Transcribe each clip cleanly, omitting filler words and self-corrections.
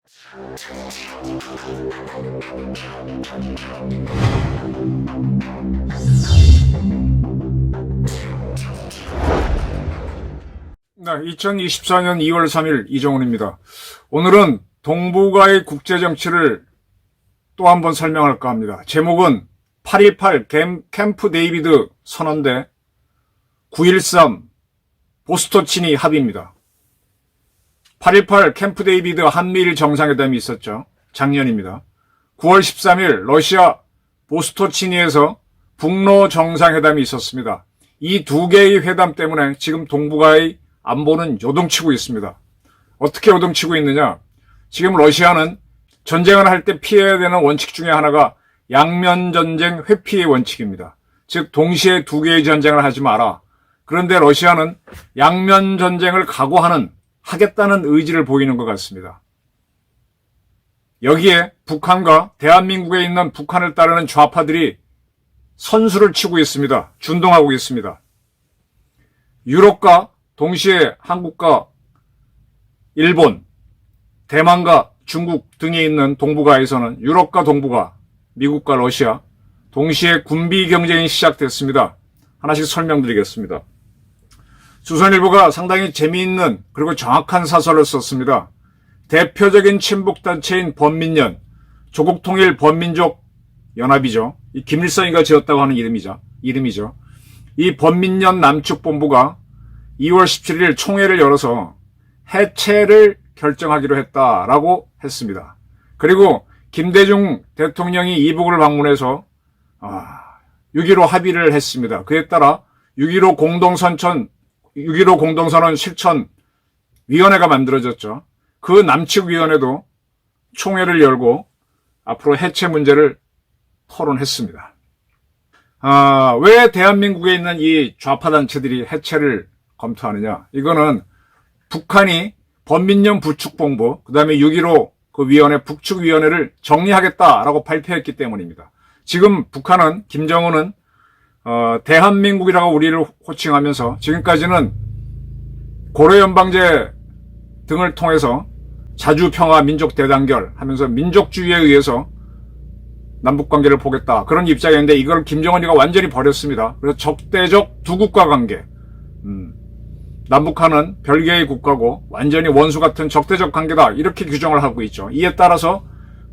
네, 2024년 2월 3일 이정훈입니다. 오늘은 동북아의 국제정치를 또 한 번 설명할까 합니다. 제목은 8.18 캠프 데이비드 선언대 9.13 보스토치니 합의입니다. 8.18 캠프 데이비드 한미일 정상회담이 있었죠. 작년입니다. 9월 13일 러시아 보스토치니에서 북러 정상회담이 있었습니다. 이 두 개의 회담 때문에 지금 동북아의 안보는 요동치고 있습니다. 어떻게 요동치고 있느냐? 지금 러시아는 전쟁을 할 때 피해야 되는 원칙 중에 하나가 양면전쟁 회피의 원칙입니다. 즉 동시에 두 개의 전쟁을 하지 마라. 그런데 러시아는 양면전쟁을 하겠다는 의지를 보이는 것 같습니다. 여기에 북한과 대한민국에 있는 북한을 따르는 좌파들이 선수를 치고 있습니다. 준동하고 있습니다. 유럽과 동시에 한국과 일본, 대만과 중국 등에 있는 동북아에서는 유럽과 동북아, 미국과 러시아 동시에 군비 경쟁이 시작됐습니다. 하나씩 설명드리겠습니다. 조선일보가 상당히 재미있는 그리고 정확한 사설을 썼습니다. 대표적인 친북단체인 범민련, 조국통일 범민족 연합이죠. 이 김일성이가 지었다고 하는 이름이죠. 이 범민련 남측본부가 2월 17일 총회를 열어서 해체를 결정하기로 했다라고 했습니다. 그리고 김대중 대통령이 이북을 방문해서 6.15 합의를 했습니다. 그에 따라 6.15 공동선언 실천위원회가 만들어졌죠. 그 남측위원회도 총회를 열고 앞으로 해체 문제를 토론했습니다. 왜 대한민국에 있는 이 좌파 단체들이 해체를 검토하느냐? 이거는 북한이 범민련 부축본부, 그 다음에 6.15 그 위원회, 북측위원회를 정리하겠다라고 발표했기 때문입니다. 지금 북한은, 김정은은, 대한민국이라고 우리를 호칭하면서 지금까지는 고려연방제 등을 통해서 자주평화 민족 대단결 하면서 민족주의에 의해서 남북관계를 보겠다. 그런 입장이었는데 이걸 김정은이가 완전히 버렸습니다. 그래서 적대적 두 국가 관계. 남북한은 별개의 국가고 완전히 원수 같은 적대적 관계다. 이렇게 규정을 하고 있죠. 이에 따라서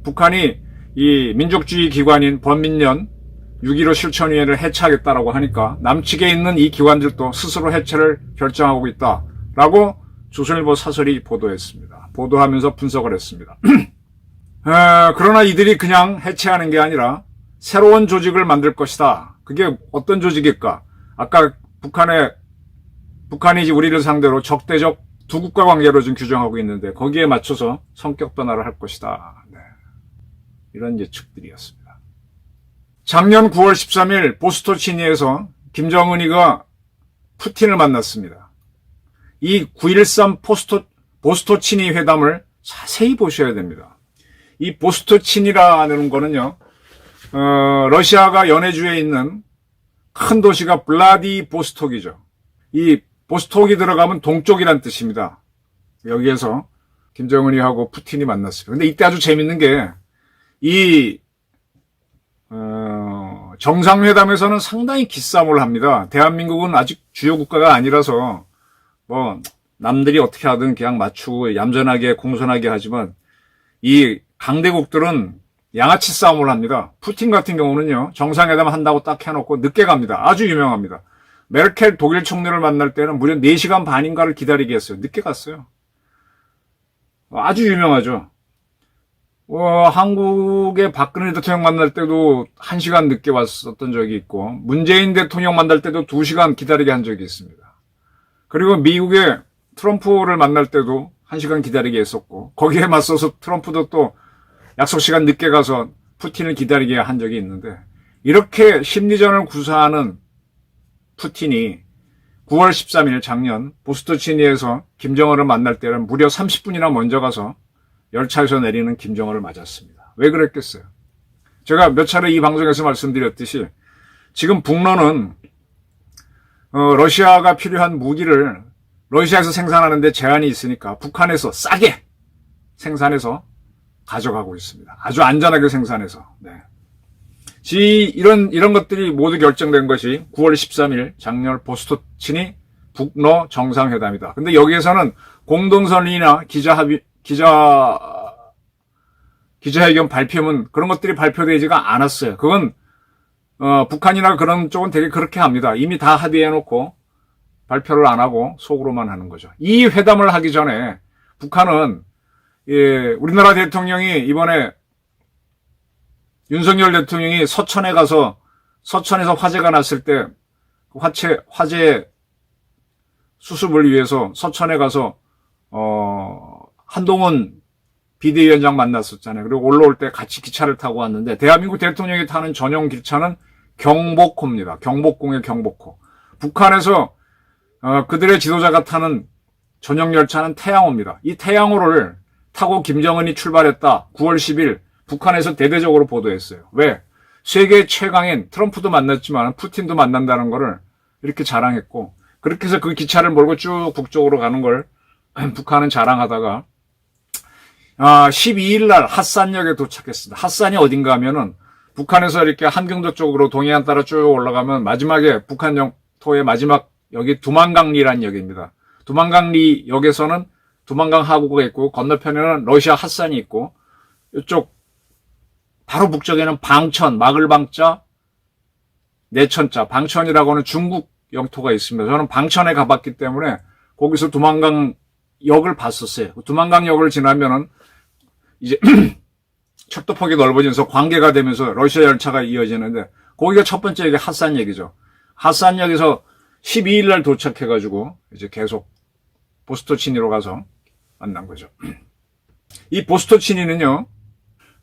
북한이 이 민족주의 기관인 범민련 6.15 실천위원회를 해체하겠다라고 하니까 남측에 있는 이 기관들도 스스로 해체를 결정하고 있다라고 조선일보 사설이 보도했습니다. 보도하면서 분석을 했습니다. 그러나 이들이 그냥 해체하는 게 아니라 새로운 조직을 만들 것이다. 그게 어떤 조직일까? 아까 북한이 우리를 상대로 적대적 두 국가 관계로 지금 규정하고 있는데 거기에 맞춰서 성격 변화를 할 것이다. 네. 이런 예측들이었습니다. 작년 9월 13일 보스토치니에서 김정은이가 푸틴을 만났습니다. 이 9.13 보스토치니 회담을 자세히 보셔야 됩니다. 이 보스토치니라는 거는요, 러시아가 연해주에 있는 큰 도시가 블라디보스톡이죠. 이 보스톡이 들어가면 동쪽이란 뜻입니다. 여기에서 김정은이하고 푸틴이 만났습니다. 근데 이때 아주 재밌는 게, 정상회담에서는 상당히 기싸움을 합니다. 대한민국은 아직 주요 국가가 아니라서, 남들이 어떻게 하든 그냥 맞추고 얌전하게, 공손하게 하지만, 이 강대국들은 양아치 싸움을 합니다. 푸틴 같은 경우는요, 정상회담 한다고 딱 해놓고 늦게 갑니다. 아주 유명합니다. 메르켈 독일 총리를 만날 때는 무려 4시간 반인가를 기다리게 했어요. 늦게 갔어요. 아주 유명하죠. 한국의 박근혜 대통령 만날 때도 1시간 늦게 왔었던 적이 있고, 문재인 대통령 만날 때도 2시간 기다리게 한 적이 있습니다. 그리고 미국의 트럼프를 만날 때도 1시간 기다리게 했었고, 거기에 맞서서 트럼프도 또 약속 시간 늦게 가서 푸틴을 기다리게 한 적이 있는데, 이렇게 심리전을 구사하는 푸틴이 9월 13일 작년 보스토치니에서 김정은을 만날 때는 무려 30분이나 먼저 가서 열차에서 내리는 김정은을 맞았습니다. 왜 그랬겠어요? 제가 몇 차례 이 방송에서 말씀드렸듯이 지금 북러는 러시아가 필요한 무기를 러시아에서 생산하는데 제한이 있으니까 북한에서 싸게 생산해서 가져가고 있습니다. 아주 안전하게 생산해서. 네. 이런 것들이 모두 결정된 것이 9월 13일 장렬 보스토친이 북러 정상회담이다. 근데 여기에서는 공동선언이나 기자회견 발표문 그런 것들이 발표되지가 않았어요. 그건 북한이나 그런 쪽은 되게 그렇게 합니다. 이미 다 합의해놓고 발표를 안 하고 속으로만 하는 거죠. 이 회담을 하기 전에 북한은 우리나라 대통령이 이번에 윤석열 대통령이 서천에 가서 서천에서 화재가 났을 때 화재 수습을 위해서 서천에 가서 한동훈 비대위원장 만났었잖아요. 그리고 올라올 때 같이 기차를 타고 왔는데 대한민국 대통령이 타는 전용 기차는 경복호입니다. 경복궁의 경복호. 북한에서 그들의 지도자가 타는 전용 열차는 태양호입니다. 이 태양호를 타고 김정은이 출발했다. 9월 10일 북한에서 대대적으로 보도했어요. 왜? 세계 최강인 트럼프도 만났지만 푸틴도 만난다는 거를 이렇게 자랑했고 그렇게 해서 그 기차를 몰고 쭉 북쪽으로 가는 걸 북한은 자랑하다가 12일 날 핫산역에 도착했습니다. 핫산이 어딘가 하면은 북한에서 이렇게 함경도 쪽으로 동해안 따라 쭉 올라가면 마지막에 북한 영토의 마지막 역이 두만강리라는 역입니다. 두만강리 역에서는 두만강 하구가 있고 건너편에는 러시아 핫산이 있고 이쪽 바로 북쪽에는 방천, 막을 방자, 내천자, 방천이라고 하는 중국 영토가 있습니다. 저는 방천에 가봤기 때문에 거기서 두만강 역을 봤었어요. 두만강 역을 지나면은 이제 철도폭이 넓어지면서 관계가 되면서 러시아 열차가 이어지는데 거기가 첫 번째 이게 핫산역이죠. 핫산역에서 12일 날 도착해가지고 이제 계속 보스토치니로 가서 만난 거죠. 이 보스토치니는요,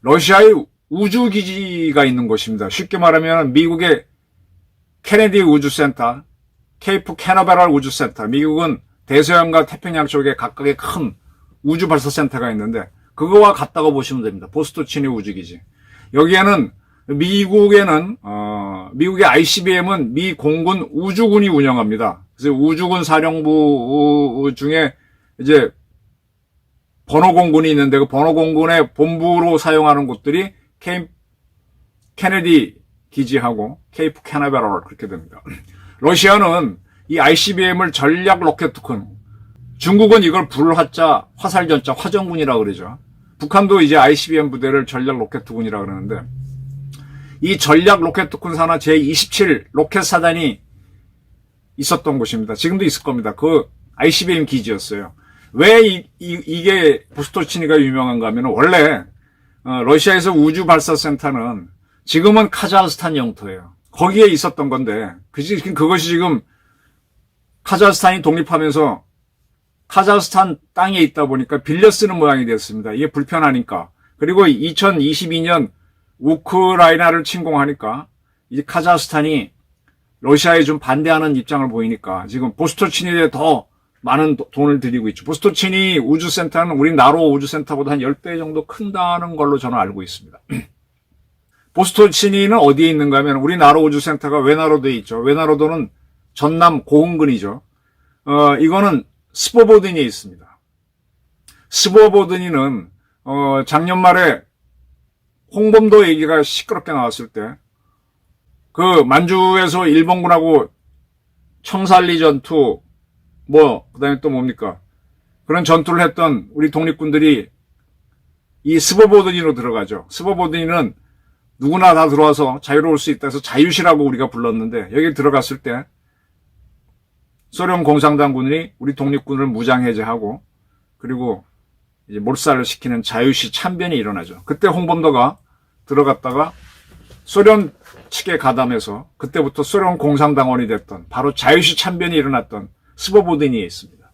러시아의 우주기지가 있는 곳입니다. 쉽게 말하면 미국의 케네디 우주센터, 케이프 캐너베랄 우주센터, 미국은 대서양과 태평양 쪽에 각각의 큰 우주 발사센터가 있는데 그거와 같다고 보시면 됩니다. 보스토치니 우주기지. 여기에는 미국의 ICBM은 미 공군 우주군이 운영합니다. 그래서 우주군 사령부 중에 이제 번호공군이 있는데 그 번호공군의 본부로 사용하는 곳들이 케네디 기지하고 케이프 캐나베랄 그렇게 됩니다. 러시아는 이 ICBM을 전략 로켓군, 중국은 이걸 불화자, 화살전자, 화정군이라고 그러죠. 북한도 이제 ICBM 부대를 전략 로켓군이라고 그러는데 이 전략 로켓군 산하 제27 로켓 사단이 있었던 곳입니다. 지금도 있을 겁니다. 그 ICBM 기지였어요. 왜 이게 보스토치니가 유명한가 하면 원래 러시아에서 우주 발사 센터는 지금은 카자흐스탄 영토예요. 거기에 있었던 건데 그것이 지금 카자흐스탄이 독립하면서 카자흐스탄 땅에 있다 보니까 빌려 쓰는 모양이 됐습니다. 이게 불편하니까. 그리고 2022년 우크라이나를 침공하니까 이제 카자흐스탄이 러시아에 좀 반대하는 입장을 보이니까 지금 보스토치니에 더 많은 돈을 들이고 있죠. 보스토치니 우주센터는 우리 나로 우주센터보다 한 10배 정도 큰다는 걸로 저는 알고 있습니다. 보스토치니는 어디에 있는가 하면 우리 나로 우주센터가 외나로도에 있죠. 외나로도는 전남 고흥군이죠. 이거는 스보보드니에 있습니다. 스보보드니는 작년 말에 홍범도 얘기가 시끄럽게 나왔을 때 그 만주에서 일본군하고 청살리 전투 그다음에 또 뭡니까? 그런 전투를 했던 우리 독립군들이 이 스보보드니로 들어가죠. 스보보드니는 누구나 다 들어와서 자유로울 수 있다 해서 자유시라고 우리가 불렀는데 여기 들어갔을 때 소련 공산당군이 우리 독립군을 무장해제하고 그리고 이제 몰살을 시키는 자유시 참변이 일어나죠. 그때 홍범도가 들어갔다가 소련 측에 가담해서 그때부터 소련 공산당원이 됐던 바로 자유시 참변이 일어났던 스보보드니에 있습니다.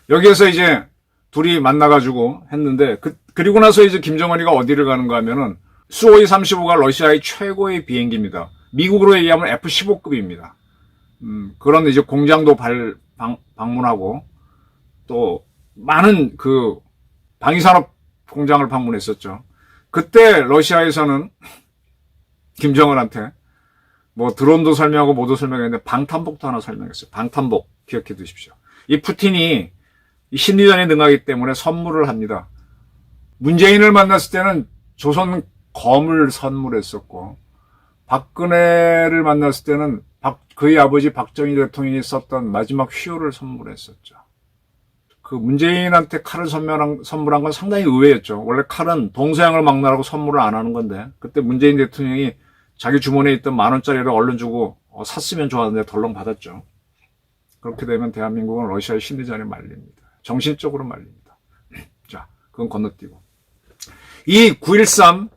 여기에서 이제 둘이 만나가지고 했는데 그리고 나서 이제 김정은이가 어디를 가는가 하면은 수호이 35가 러시아의 최고의 비행기입니다. 미국으로 얘기하면 F-15급입니다. 그런 이제 공장도 방문하고 또 많은 그 방위산업 공장을 방문했었죠. 그때 러시아에서는 김정은한테 드론도 설명하고 뭐도 설명했는데 방탄복도 하나 설명했어요. 방탄복 기억해 두십시오. 이 푸틴이 이 심리전에 능하기 때문에 선물을 합니다. 문재인을 만났을 때는 조선 검을 선물했었고, 박근혜를 만났을 때는 그의 아버지 박정희 대통령이 썼던 마지막 휘호를 선물했었죠. 그 문재인한테 칼을 선물한 건 상당히 의외였죠. 원래 칼은 동서양을 막나라고 선물을 안 하는 건데, 그때 문재인 대통령이 자기 주머니에 있던 10,000원짜리를 얼른 주고 샀으면 좋았는데 덜렁 받았죠. 그렇게 되면 대한민국은 러시아의 심리전에 말립니다. 정신적으로 말립니다. 자, 그건 건너뛰고. 이 9.13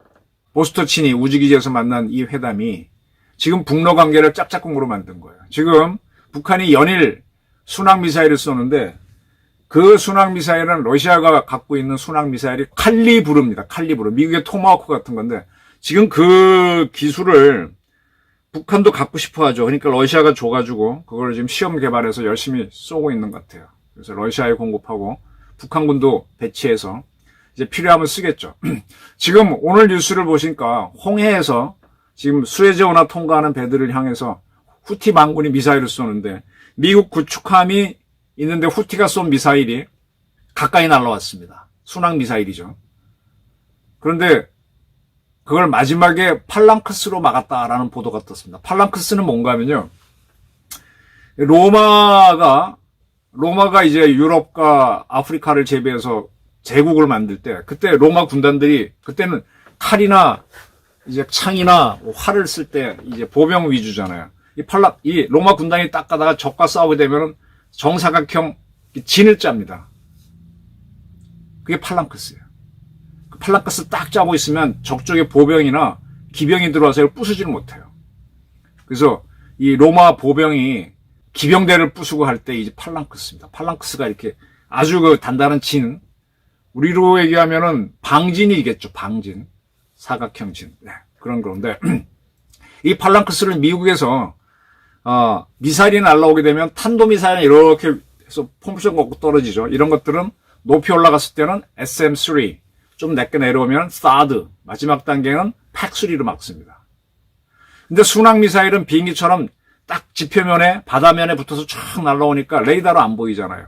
보스토치니 우주기지에서 만난 이 회담이 지금 북러 관계를 짝짝꿍으로 만든 거예요. 지금 북한이 연일 순항미사일을 쏘는데 그 순항미사일은 러시아가 갖고 있는 순항미사일이 칼리브르입니다. 칼리브르. 미국의 토마호크 같은 건데 지금 그 기술을 북한도 갖고 싶어 하죠. 그러니까 러시아가 줘가지고 그걸 지금 시험 개발해서 열심히 쏘고 있는 것 같아요. 그래서 러시아에 공급하고 북한군도 배치해서 이제 필요하면 쓰겠죠. 지금 오늘 뉴스를 보시니까 홍해에서 지금 수에즈운하 통과하는 배들을 향해서 후티 망군이 미사일을 쏘는데 미국 구축함이 있는데 후티가 쏜 미사일이 가까이 날라왔습니다. 순항 미사일이죠. 그런데 그걸 마지막에 팔랑크스로 막았다라는 보도가 떴습니다. 팔랑크스는 뭔가 하면요. 로마가 이제 유럽과 아프리카를 제비해서 제국을 만들 때 그때 로마 군단들이 그때는 칼이나 이제 창이나 활을 쓸 때 이제 보병 위주잖아요. 이 로마 군단이 딱 가다가 적과 싸우게 되면은 정사각형 진을 짭니다. 그게 팔랑크스예요. 그 팔랑크스 딱 짜고 있으면 적쪽에 보병이나 기병이 들어와서 이걸 부수지를 못해요. 그래서 이 로마 보병이 기병대를 부수고 할 때 이제 팔랑크스입니다. 팔랑크스가 이렇게 아주 그 단단한 진, 우리로 얘기하면은 방진이겠죠. 방진. 사각형 진. 네, 그런 건데 이 팔랑크스를 미국에서 미사일이 날라오게 되면 탄도미사일은 이렇게 해서 폼션 걷고 떨어지죠. 이런 것들은 높이 올라갔을 때는 SM-3, 좀 낮게 내려오면 사드, 마지막 단계는 팩3로 막습니다. 근데 순항미사일은 비행기처럼 딱 지표면에 바다면에 붙어서 쫙 날라오니까 레이더로 안 보이잖아요.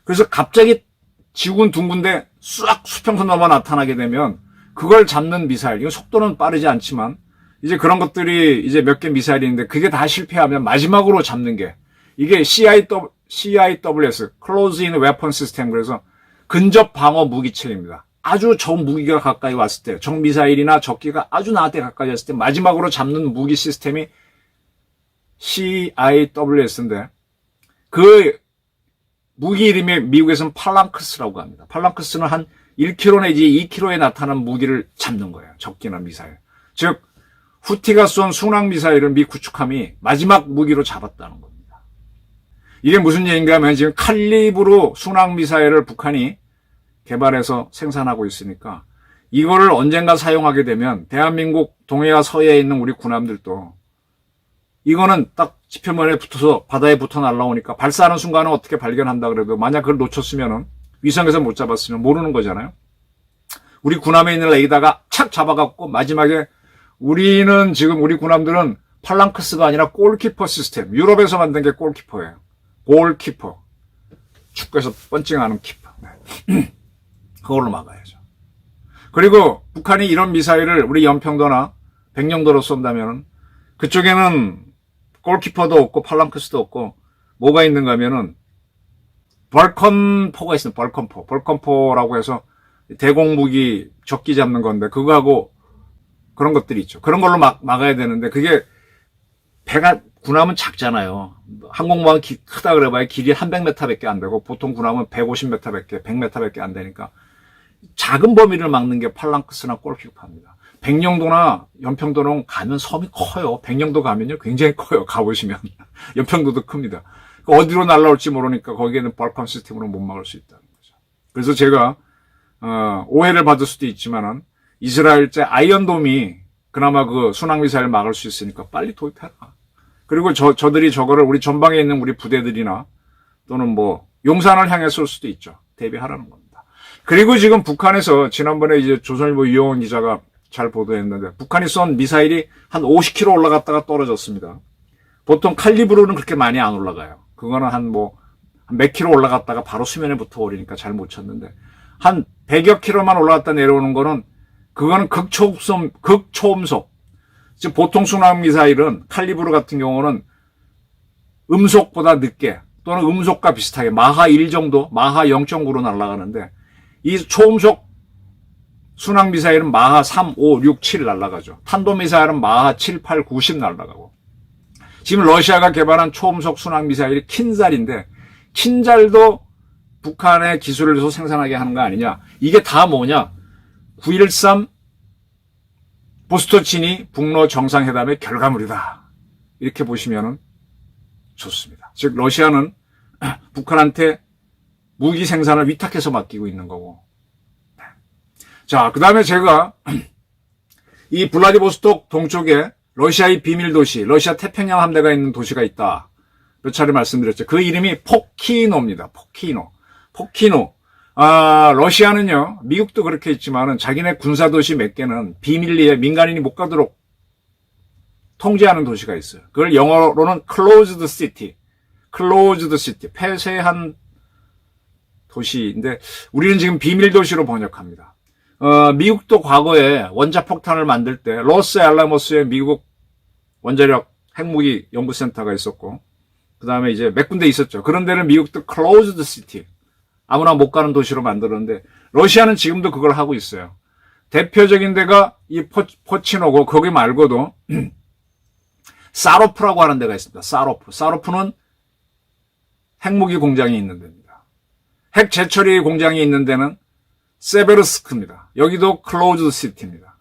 그래서 갑자기 지구군 둥근데 싹 수평선 넘어 나타나게 되면 그걸 잡는 미사일, 이거 속도는 빠르지 않지만 이제 그런 것들이 이제 몇 개 미사일이 있는데 그게 다 실패하면 마지막으로 잡는 게 이게 CIWS, Close in Weapon System, 그래서 근접 방어 무기체입니다. 아주 적 무기가 가까이 왔을 때, 적 미사일이나 적기가 아주 나한테 가까이 왔을 때 마지막으로 잡는 무기 시스템이 CIWS인데 그 무기 이름이 미국에서는 팔랑크스라고 합니다. 팔랑크스는 한 1km 내지 2km에 나타나는 무기를 잡는 거예요. 적기나 미사일. 즉 후티가 쏜 순항미사일을 미 구축함이 마지막 무기로 잡았다는 겁니다. 이게 무슨 얘기인가 하면 지금 칼리브르 순항미사일을 북한이 개발해서 생산하고 있으니까 이거를 언젠가 사용하게 되면 대한민국 동해와 서해에 있는 우리 군함들도 이거는 딱 지표면에 붙어서 바다에 붙어 날라오니까 발사하는 순간은 어떻게 발견한다 그래도 만약 그걸 놓쳤으면은 위성에서 못 잡았으면 모르는 거잖아요. 우리 군함에 있는 레이더가 착 잡아갖고 마지막에 우리는 지금 우리 군함들은 팔랑크스가 아니라 골키퍼 시스템. 유럽에서 만든 게 골키퍼예요. 골키퍼. 축구에서 펀칭하는 키퍼. 네. 그걸로 막아야죠. 그리고 북한이 이런 미사일을 우리 연평도나 백령도로 쏜다면 그쪽에는 골키퍼도 없고 팔랑크스도 없고 뭐가 있는가 하면은 벌컨포가 있습니다. 벌컨포. 벌컨포라고 해서 대공무기 적기 잡는 건데 그거하고 그런 것들이 있죠. 그런 걸로 막아야 되는데 그게 배가 군함은 작잖아요. 항공모함 크다 그래봐야 길이 한 100m밖에 안 되고 보통 군함은 150m밖에 100m밖에 안 되니까 작은 범위를 막는 게 팔랑크스나 골키퍼입니다. 백령도나 연평도는 가면 섬이 커요. 백령도 가면요 굉장히 커요. 가보시면 연평도도 큽니다. 어디로 날라올지 모르니까 거기에는 벌컨 시스템으로 못 막을 수 있다는 거죠. 그래서 제가 오해를 받을 수도 있지만은 이스라엘제 아이언돔이 그나마 그 순항미사일 막을 수 있으니까 빨리 도입해라. 그리고 저들이 저거를 우리 전방에 있는 우리 부대들이나 또는 뭐 용산을 향해 쏠 수도 있죠. 대비하라는 겁니다. 그리고 지금 북한에서 지난번에 이제 조선일보 유영원 기자가 잘 보도했는데 북한이 쏜 미사일이 한 50km 올라갔다가 떨어졌습니다. 보통 칼리브르는 그렇게 많이 안 올라가요. 그거는 한 몇 킬로 올라갔다가 바로 수면에 붙어버리니까 잘 못 쳤는데 한 100여 킬로만 올라갔다 내려오는 거는 그거는 극초음속. 즉 보통 순항미사일은 칼리브르 같은 경우는 음속보다 늦게 또는 음속과 비슷하게 마하 1 정도, 마하 0.9로 날아가는데 이 초음속 순항미사일은 마하 3, 5, 6, 7 날아가죠. 탄도미사일은 마하 7, 8, 9, 10 날아가고. 지금 러시아가 개발한 초음속 순항미사일이 킨잘인데 킨잘도 북한의 기술을 서 생산하게 하는 거 아니냐. 이게 다 뭐냐. 9.13 보스토치니 북러 정상회담의 결과물이다. 이렇게 보시면 좋습니다. 즉 러시아는 북한한테 무기 생산을 위탁해서 맡기고 있는 거고. 자, 그 다음에 제가 이 블라디보스톡 동쪽에 러시아의 비밀 도시, 러시아 태평양 함대가 있는 도시가 있다. 몇 차례 말씀드렸죠. 그 이름이 포키노입니다. 포키노. 러시아는요, 미국도 그렇게 있지만은 자기네 군사도시 몇 개는 비밀리에 민간인이 못 가도록 통제하는 도시가 있어요. 그걸 영어로는 closed city, 폐쇄한 도시인데 우리는 지금 비밀 도시로 번역합니다. 미국도 과거에 원자폭탄을 만들 때 로스알라모스에 미국 원자력 핵무기 연구센터가 있었고 그 다음에 이제 몇 군데 있었죠. 그런 데는 미국도 closed city, 아무나 못 가는 도시로 만들었는데 러시아는 지금도 그걸 하고 있어요. 대표적인 데가 이 포치노고 거기 말고도 사로프라고 하는 데가 있습니다. 사로프는 핵무기 공장이 있는 데입니다. 핵 재처리 공장이 있는 데는 세베르스크입니다. 여기도 클로즈드 시티입니다.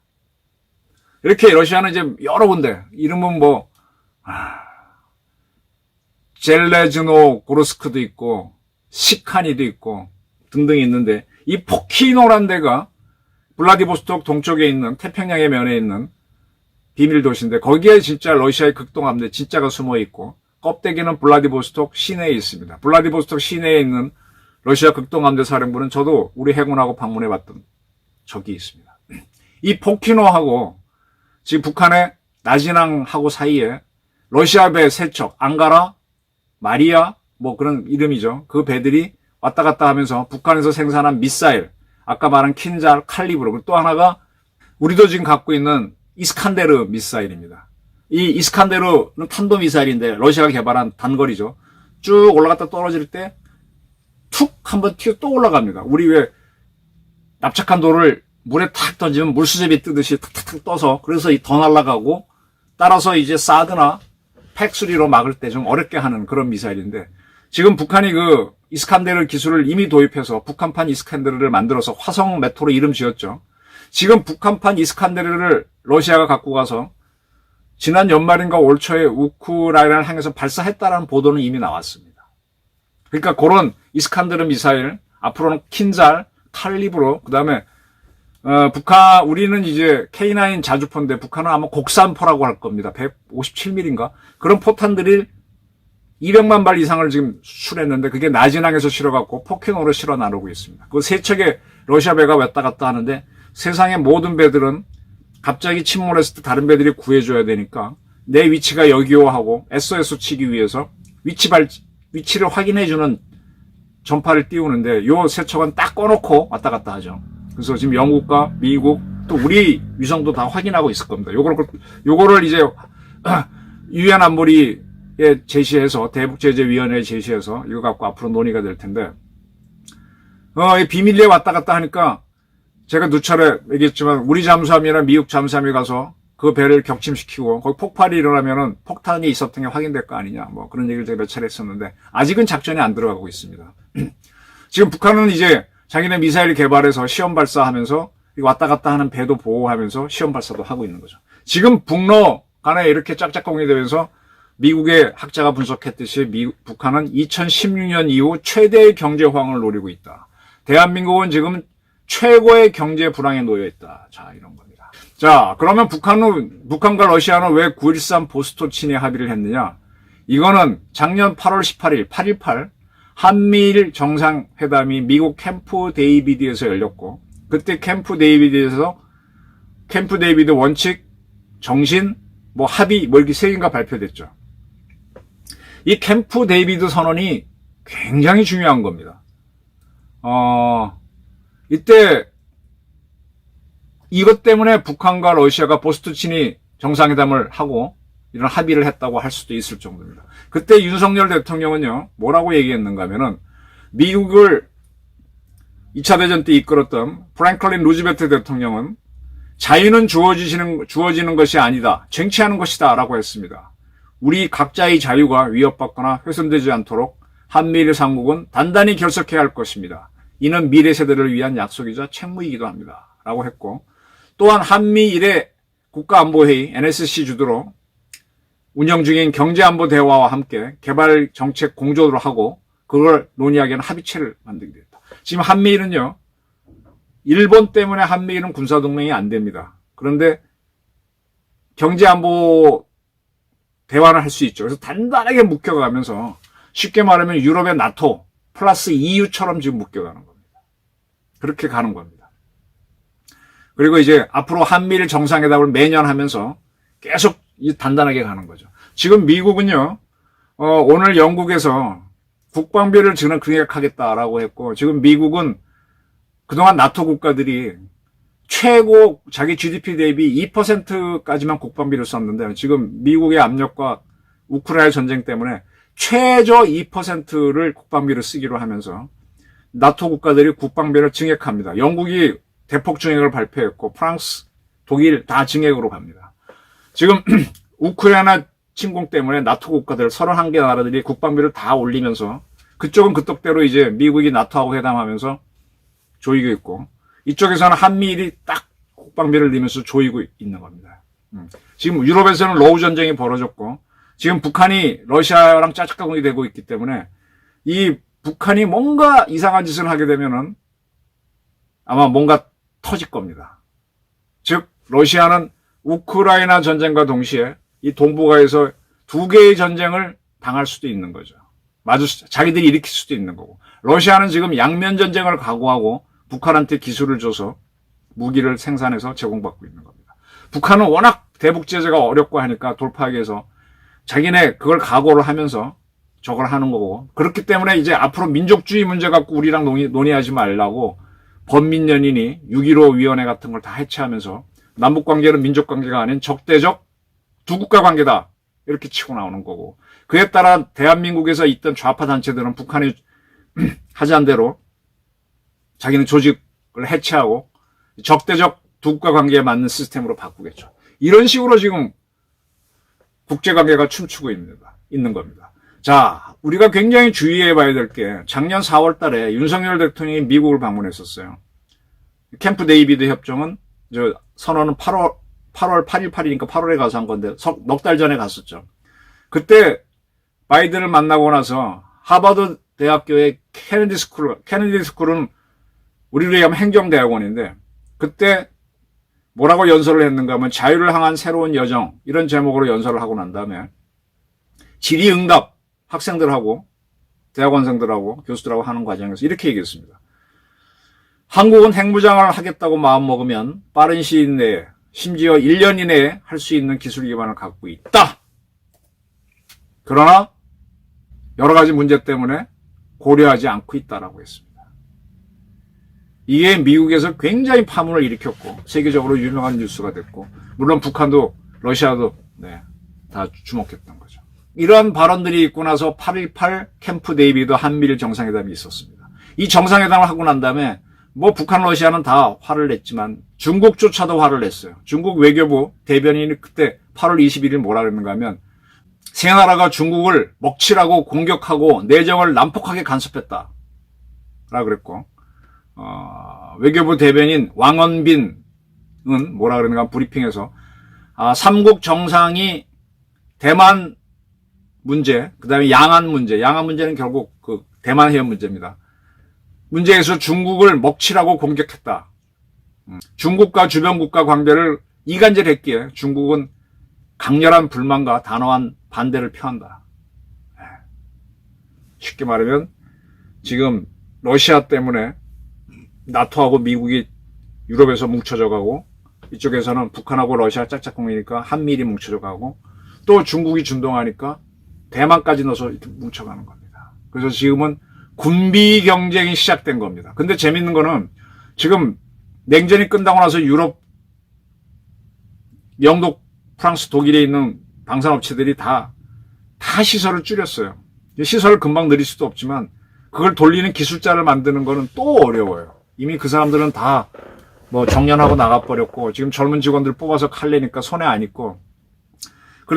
이렇게 러시아는 이제 여러 군데, 이름은 뭐 젤레즈노 고르스크도 있고 시카니도 있고 등등 있는데 이 포키노란 데가 블라디보스톡 동쪽에 있는 태평양의 면에 있는 비밀 도시인데 거기에 진짜 러시아의 극동함대 진짜가 숨어 있고 껍데기는 블라디보스톡 시내에 있습니다. 블라디보스톡 시내에 있는 러시아 극동함대 사령부는 저도 우리 해군하고 방문해 봤던 적이 있습니다. 이 포키노하고 지금 북한의 나진항하고 사이에 러시아 배 세 척, 앙가라, 마리아 뭐 그런 이름이죠. 그 배들이 왔다 갔다 하면서 북한에서 생산한 미사일, 아까 말한 킨잘, 칼리브르, 그리고 또 하나가 우리도 지금 갖고 있는 이스칸데르 미사일입니다. 이 이스칸데르는 탄도미사일인데 러시아가 개발한 단거리죠. 쭉 올라갔다 떨어질 때 툭 한번 튀어 또 올라갑니다. 우리 왜 납작한 돌을 물에 탁 던지면 물수제비 뜨듯이 탁탁탁 떠서 그래서 더 날아가고 따라서 이제 사드나 팩수리로 막을 때 좀 어렵게 하는 그런 미사일인데 지금 북한이 그 이스칸데르 기술을 이미 도입해서 북한판 이스칸데르를 만들어서 화성 메토로 이름 지었죠. 지금 북한판 이스칸데르를 러시아가 갖고 가서 지난 연말인가 올 초에 우크라이나를 향해서 발사했다라는 보도는 이미 나왔습니다. 그러니까 그런 이스칸데르 미사일, 앞으로는 킨잘, 칼리브로, 그 다음에 우리는 이제 K9 자주포인데 북한은 아마 곡산포라고 할 겁니다. 157mm인가? 그런 포탄들이 200만 발 이상을 지금 수출했는데 그게 나진항에서 실어갖고 포키노로 실어 나르고 있습니다. 그 세 척의 러시아 배가 왔다 갔다 하는데 세상의 모든 배들은 갑자기 침몰했을 때 다른 배들이 구해줘야 되니까 내 위치가 여기요 하고 SOS 치기 위해서 위치를 확인해주는 전파를 띄우는데 요 세 척은 딱 꺼놓고 왔다 갔다 하죠. 그래서 지금 영국과 미국 또 우리 위성도 다 확인하고 있을 겁니다. 요거를 이제 유엔 안보리에 제시해서 대북제재위원회에 제시해서 이거 갖고 앞으로 논의가 될 텐데 비밀리에 왔다 갔다 하니까 제가 누차례 얘기했지만 우리 잠수함이나 미국 잠수함이 가서 그 배를 격침시키고 거기 폭발이 일어나면은 폭탄이 있었던 게 확인될 거 아니냐 뭐 그런 얘기를 제가 몇 차례 했었는데 아직은 작전이 안 들어가고 있습니다. 지금 북한은 이제 자기네 미사일 개발해서 시험 발사하면서 왔다 갔다 하는 배도 보호하면서 시험 발사도 하고 있는 거죠. 지금 북러 간에 이렇게 짝짝꿍이 되면서 미국의 학자가 분석했듯이 북한은 2016년 이후 최대의 경제 호황을 노리고 있다. 대한민국은 지금 최고의 경제 불황에 놓여 있다. 자, 이런 겁니다. 자, 그러면 북한과 러시아는 왜 9.13 보스토치니 합의를 했느냐? 이거는 작년 8월 18일, 8.18 한미일 정상회담이 미국 캠프 데이비드에서 열렸고 그때 캠프 데이비드 원칙, 정신, 뭐 합의, 뭐 이렇게 세 개가 발표됐죠. 이 캠프 데이비드 선언이 굉장히 중요한 겁니다. 이때 이것 때문에 북한과 러시아가 보스토친이 정상회담을 하고 이런 합의를 했다고 할 수도 있을 정도입니다. 그때 윤석열 대통령은요, 뭐라고 얘기했는가 하면은, 미국을 2차 대전 때 이끌었던 프랭클린 루즈벨트 대통령은 자유는 주어지는 것이 아니다. 쟁취하는 것이다. 라고 했습니다. 우리 각자의 자유가 위협받거나 훼손되지 않도록 한미일 삼국은 단단히 결속해야 할 것입니다. 이는 미래 세대를 위한 약속이자 책무이기도 합니다. 라고 했고, 또한 한미일의 국가안보회의 NSC 주도로 운영 중인 경제안보 대화와 함께 개발 정책 공조를 하고 그걸 논의하기 위한 합의체를 만들게 됐다. 지금 한미일은요, 일본 때문에 한미일은 군사동맹이 안 됩니다. 그런데 경제안보 대화를 할 수 있죠. 그래서 단단하게 묶여가면서 쉽게 말하면 유럽의 나토 플러스 EU처럼 지금 묶여가는 겁니다. 그렇게 가는 겁니다. 그리고 이제 앞으로 한미일 정상회담을 매년 하면서 계속 단단하게 가는 거죠. 지금 미국은요, 오늘 영국에서 국방비를 증액하겠다라고 했고, 지금 미국은 그동안 나토 국가들이 최고 자기 GDP 대비 2%까지만 국방비를 썼는데, 지금 미국의 압력과 우크라이나 전쟁 때문에 최저 2%를 국방비를 쓰기로 하면서 나토 국가들이 국방비를 증액합니다. 영국이 대폭 증액을 발표했고, 프랑스, 독일 다 증액으로 갑니다. 지금 우크라이나 침공 때문에 나토 국가들 31개 나라들이 국방비를 다 올리면서 그쪽은 그쪽대로 이제 미국이 나토하고 회담하면서 조이고 있고, 이쪽에서는 한미일이 딱 국방비를 내면서 조이고 있는 겁니다. 지금 유럽에서는 러우 전쟁이 벌어졌고, 지금 북한이 러시아랑 짜잘가공이 되고 있기 때문에 이 북한이 뭔가 이상한 짓을 하게 되면은 아마 뭔가 터질 겁니다. 즉 러시아는 우크라이나 전쟁과 동시에 이 동북아에서 두 개의 전쟁을 당할 수도 있는 거죠. 자기들이 일으킬 수도 있는 거고, 러시아는 지금 양면 전쟁을 각오하고 북한한테 기술을 줘서 무기를 생산해서 제공받고 있는 겁니다. 북한은 워낙 대북 제재가 어렵고 하니까 돌파하기 위해서 자기네 그걸 각오를 하면서 저걸 하는 거고, 그렇기 때문에 이제 앞으로 민족주의 문제 갖고 우리랑 논의하지 말라고 범민연인이 6.15 위원회 같은 걸 다 해체하면서 남북관계는 민족관계가 아닌 적대적 두 국가 관계다 이렇게 치고 나오는 거고, 그에 따라 대한민국에서 있던 좌파 단체들은 북한이 하자는 대로 자기는 조직을 해체하고 적대적 두 국가 관계에 맞는 시스템으로 바꾸겠죠. 이런 식으로 지금 국제관계가 춤추고 있는 겁니다. 자, 우리가 굉장히 주의해 봐야 될 게, 작년 4월 달에 윤석열 대통령이 미국을 방문했었어요. 캠프 데이비드 협정은 선언은 8월 8.18이니까 8월에 가서 한 건데 넉 달 전에 갔었죠. 그때 바이든을 만나고 나서 하버드 대학교의 케네디 스쿨은 우리로 얘기하면 행정대학원인데, 그때 뭐라고 연설을 했는가 하면 자유를 향한 새로운 여정, 이런 제목으로 연설을 하고 난 다음에 질의응답 학생들하고 대학원생들하고 교수들하고 하는 과정에서 이렇게 얘기했습니다. 한국은 핵무장을 하겠다고 마음먹으면 빠른 시일 내에, 심지어 1년 이내에 할 수 있는 기술 기반을 갖고 있다. 그러나 여러 가지 문제 때문에 고려하지 않고 있다라고 했습니다. 이게 미국에서 굉장히 파문을 일으켰고 세계적으로 유명한 뉴스가 됐고, 물론 북한도 러시아도 다 주목했던 거죠. 이러한 발언들이 있고 나서 8.18 캠프 데이비드 한미일 정상회담이 있었습니다. 이 정상회담을 하고 난 다음에 뭐 북한 러시아는 다 화를 냈지만 중국조차도 화를 냈어요. 중국 외교부 대변인이 그때 8월 21일 뭐라 그랬는가 하면, 세 나라가 중국을 먹칠하고 공격하고 내정을 난폭하게 간섭했다 라고 그랬고, 외교부 대변인 왕원빈은 뭐라 그러는가 브리핑에서 삼국 정상이 대만 문제, 그 다음에 양안 문제는 결국 그 대만 해협 문제입니다. 문제에서 중국을 먹칠하고 공격했다. 중국과 주변 국가 관계를 이간질했기에 중국은 강렬한 불만과 단호한 반대를 표한다. 쉽게 말하면 지금 러시아 때문에 나토하고 미국이 유럽에서 뭉쳐져 가고, 이쪽에서는 북한하고 러시아 짝짝꿍이니까 한미일이 뭉쳐져 가고, 또 중국이 준동하니까 대만까지 넣어서 이렇게 뭉쳐가는 겁니다. 그래서 지금은 군비 경쟁이 시작된 겁니다. 근데 재밌는 거는 지금 냉전이 끝나고 나서 유럽, 영국, 프랑스, 독일에 있는 방산업체들이 다 시설을 줄였어요. 시설을 금방 늘릴 수도 없지만 그걸 돌리는 기술자를 만드는 거는 또 어려워요. 이미 그 사람들은 다 뭐 정년하고 나가버렸고 지금 젊은 직원들 뽑아서 칼내니까 손에 안 있고 그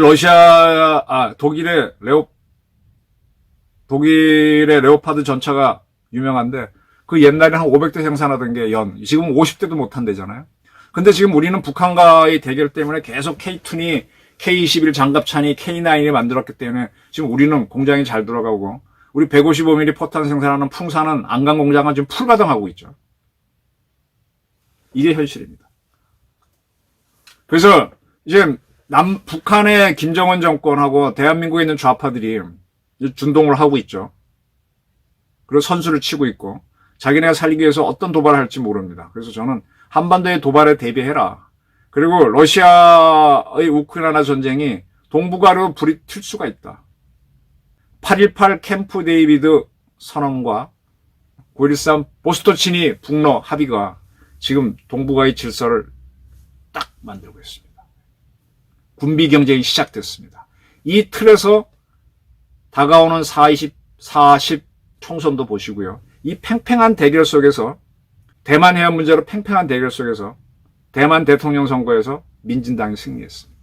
독일의 레오파드 전차가 유명한데 그 옛날에 한 500대 생산하던 게 지금 50대도 못 한대잖아요. 근데 지금 우리는 북한과의 대결 때문에 계속 K2니 K21 장갑차니 K9이 만들었기 때문에 지금 우리는 공장이 잘 돌아가고 우리 155mm 포탄 생산하는 풍산은 안강 공장은 지금 풀가동하고 있죠. 이게 현실입니다. 그래서 이제 북한의 김정은 정권하고 대한민국에 있는 좌파들이 준동을 하고 있죠. 그리고 선수를 치고 있고 자기네가 살기 위해서 어떤 도발을 할지 모릅니다. 그래서 저는 한반도의 도발에 대비해라. 그리고 러시아의 우크라이나 전쟁이 동북아로 불이 튈 수가 있다. 8.18 캠프 데이비드 선언과 9.13 보스토치니 북러 합의가 지금 동북아의 질서를 딱 만들고 있습니다. 군비 경쟁이 시작됐습니다. 이 틀에서 다가오는 40 총선도 보시고요. 이 팽팽한 대결 속에서 대만 해안 문제로 팽팽한 대결 속에서 대만 대통령 선거에서 민진당이 승리했습니다.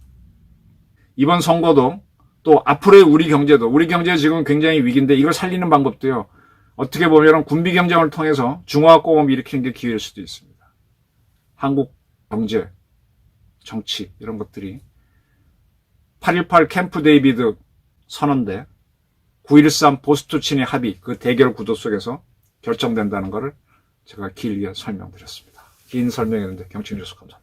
이번 선거도 또 앞으로의 우리 경제 지금 굉장히 위기인데 이걸 살리는 방법도요. 어떻게 보면 군비 경쟁을 통해서 중화공업을 일으키는 게 기회일 수도 있습니다. 한국 경제, 정치 이런 것들이 8.18 캠프 데이비드 선언대 9.13 보스토치니 합의 그 대결 구도 속에서 결정된다는 것을 제가 길게 설명드렸습니다. 긴 설명이었는데 경청해 주셔서 감사합니다.